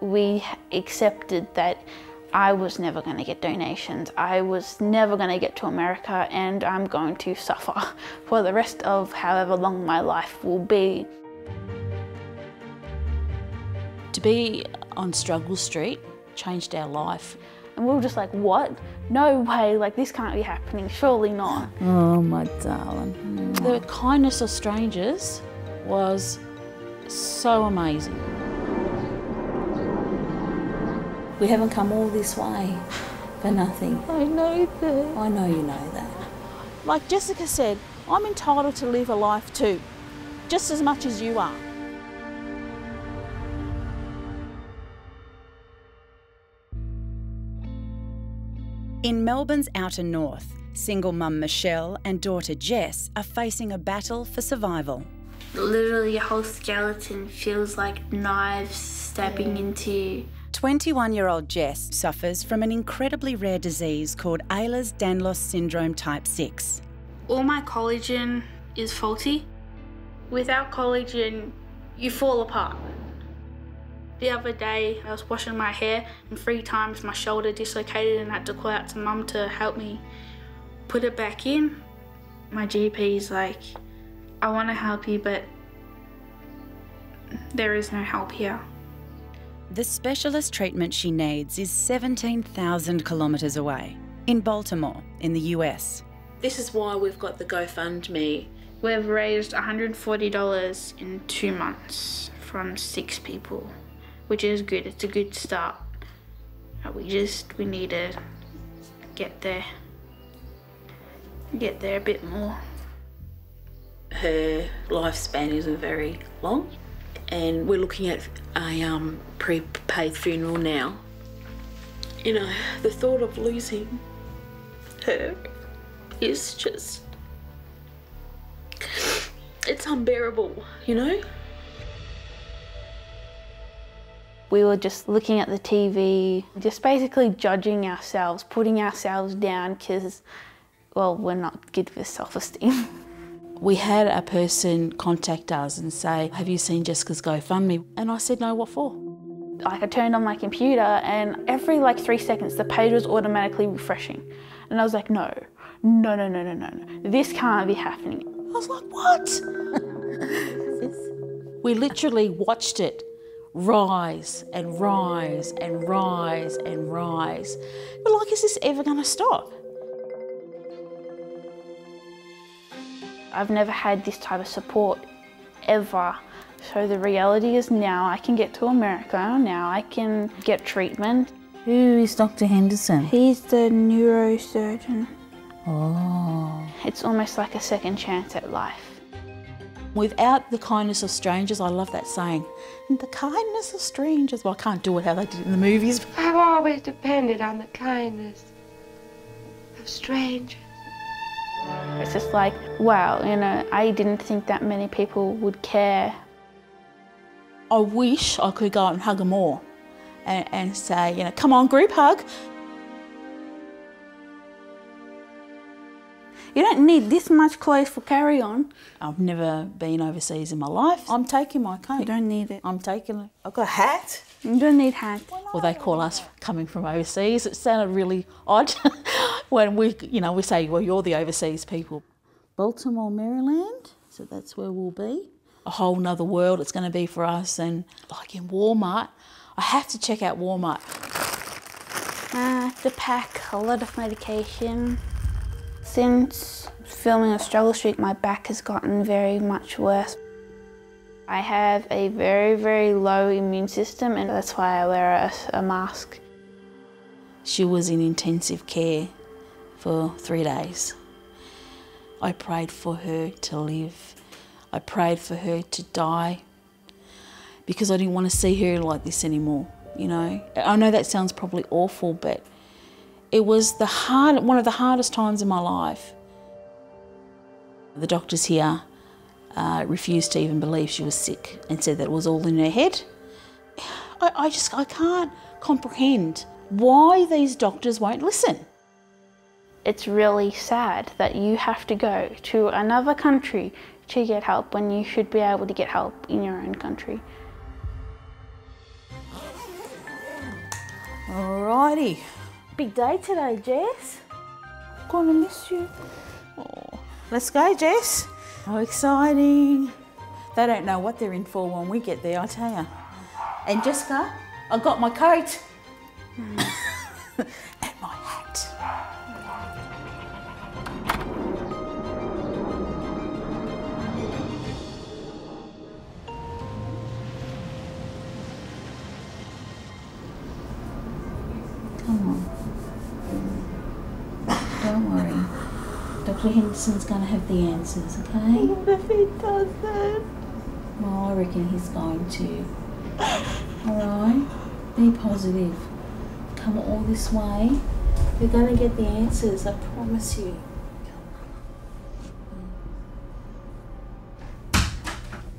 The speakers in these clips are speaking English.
We accepted that I was never going to get donations, I was never going to get to America, and I'm going to suffer for the rest of however long my life will be. To be on Struggle Street changed our life. And we were just like, what? No way, like this can't be happening, surely not. Oh, my darling. The kindness of strangers was so amazing. We haven't come all this way for nothing. I know that. I know you know that. Like Jessica said, I'm entitled to live a life too, just as much as you are. In Melbourne's outer north, single mum Michelle and daughter Jess are facing a battle for survival. Literally your whole skeleton feels like knives stabbing into. 21-year-old Jess suffers from an incredibly rare disease called Ehlers-Danlos syndrome type 6. All my collagen is faulty. Without collagen, you fall apart. The other day, I was washing my hair and 3 times my shoulder dislocated and I had to call out to Mum to help me put it back in. My GP's like, I want to help you, but there is no help here. The specialist treatment she needs is 17,000 kilometres away, in Baltimore, in the US. This is why we've got the GoFundMe. We've raised $140 in 2 months from 6 people, which is good. It's a good start. We need to get there a bit more. Her lifespan isn't very long, and we're looking at a prepaid funeral now. You know, the thought of losing her is just, it's unbearable, you know? We were just looking at the TV, just basically judging ourselves, putting ourselves down because, well, we're not good with self-esteem. We had a person contact us and say, have you seen Jessica's GoFundMe? And I said, no, what for? Like I turned on my computer and every like 3 seconds the page was automatically refreshing. And I was like, no, this can't be happening. I was like, what? We literally watched it rise and rise and rise and rise. We're like, is this ever going to stop? I've never had this type of support ever. So the reality is now I can get to America, now I can get treatment. Who is Dr. Henderson? He's the neurosurgeon. Oh. It's almost like a second chance at life. Without the kindness of strangers, I love that saying, the kindness of strangers. Well, I can't do it how they did in the movies. I've always depended on the kindness of strangers. It's just like, wow, you know, I didn't think that many people would care. I wish I could go out and hug them all and say, you know, come on, group hug. You don't need this much clothes for carry-on. I've never been overseas in my life. I'm taking my coat. You don't need it. I'm taking it. I've got a hat. You don't need hat. Well, they call us coming from overseas. It sounded really odd when we say, well, you're the overseas people. Baltimore, Maryland, so that's where we'll be. A whole nother world it's going to be for us. And like in Walmart, I have to check out Walmart. To pack a lot of medication. Since filming on Struggle Street, my back has gotten very much worse. I have a very, very low immune system, and that's why I wear a mask. She was in intensive care for 3 days. I prayed for her to live. I prayed for her to die because I didn't want to see her like this anymore, you know. I know that sounds probably awful, but it was one of the hardest times in my life. The doctors here refused to even believe she was sick and said that it was all in her head. I can't comprehend why these doctors won't listen. It's really sad that you have to go to another country to get help when you should be able to get help in your own country. Alrighty. Big day today, Jess. Gonna miss you. Oh, let's go, Jess. How exciting. They don't know what they're in for when we get there, I tell you. And Jessica, I got my coat. And my hat. Come on. Don't worry. Dr. Henderson's going to have the answers, okay? What if he doesn't? Well, I reckon he's going to. Alright? Be positive. Come all this way. You're going to get the answers, I promise you.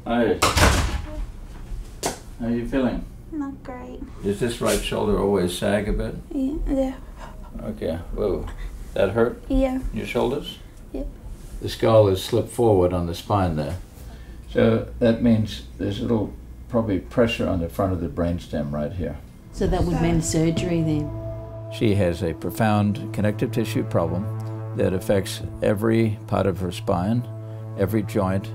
Hi. How are you feeling? Not great. Does this right shoulder always sag a bit? Yeah. Okay, whoa. That hurt? Yeah. Your shoulders? Yeah. The skull is slipped forward on the spine there. So that means there's a little probably pressure on the front of the brainstem right here. So that would mean surgery then? She has a profound connective tissue problem that affects every part of her spine, every joint,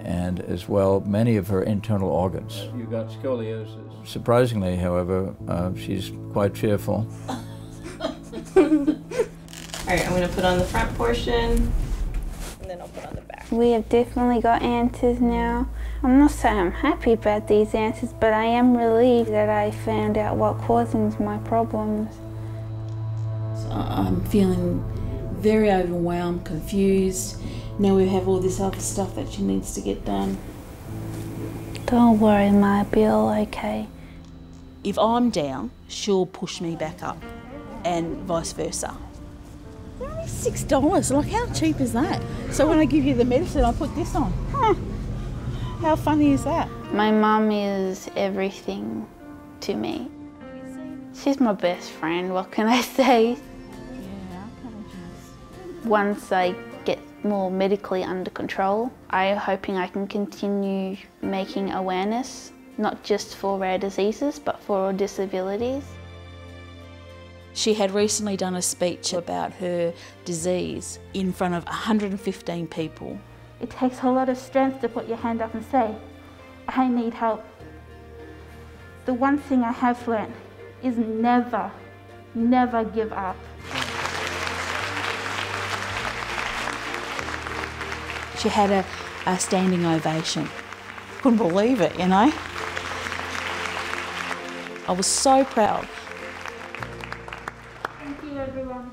and as well many of her internal organs. You got scoliosis. Surprisingly, however, she's quite cheerful. Alright, I'm going to put on the front portion, and then I'll put on the back. We have definitely got answers now. I'm not saying I'm happy about these answers, but I am relieved that I found out what causes my problems. So I'm feeling very overwhelmed, confused. Now we have all this other stuff that she needs to get done. Don't worry, Ma, it'll be all okay. If I'm down, she'll push me back up, and vice versa. They're only $6. Like, how cheap is that? So when I give you the medicine, I put this on. Huh. How funny is that? My mum is everything to me. She's my best friend, what can I say? Yeah, I can't. Once I get more medically under control, I'm hoping I can continue making awareness, not just for rare diseases, but for all disabilities. She had recently done a speech about her disease in front of 115 people. It takes a lot of strength to put your hand up and say, I need help. The one thing I have learned is never, never give up. She had a standing ovation. Couldn't believe it, you know? I was so proud. Thank you, everyone.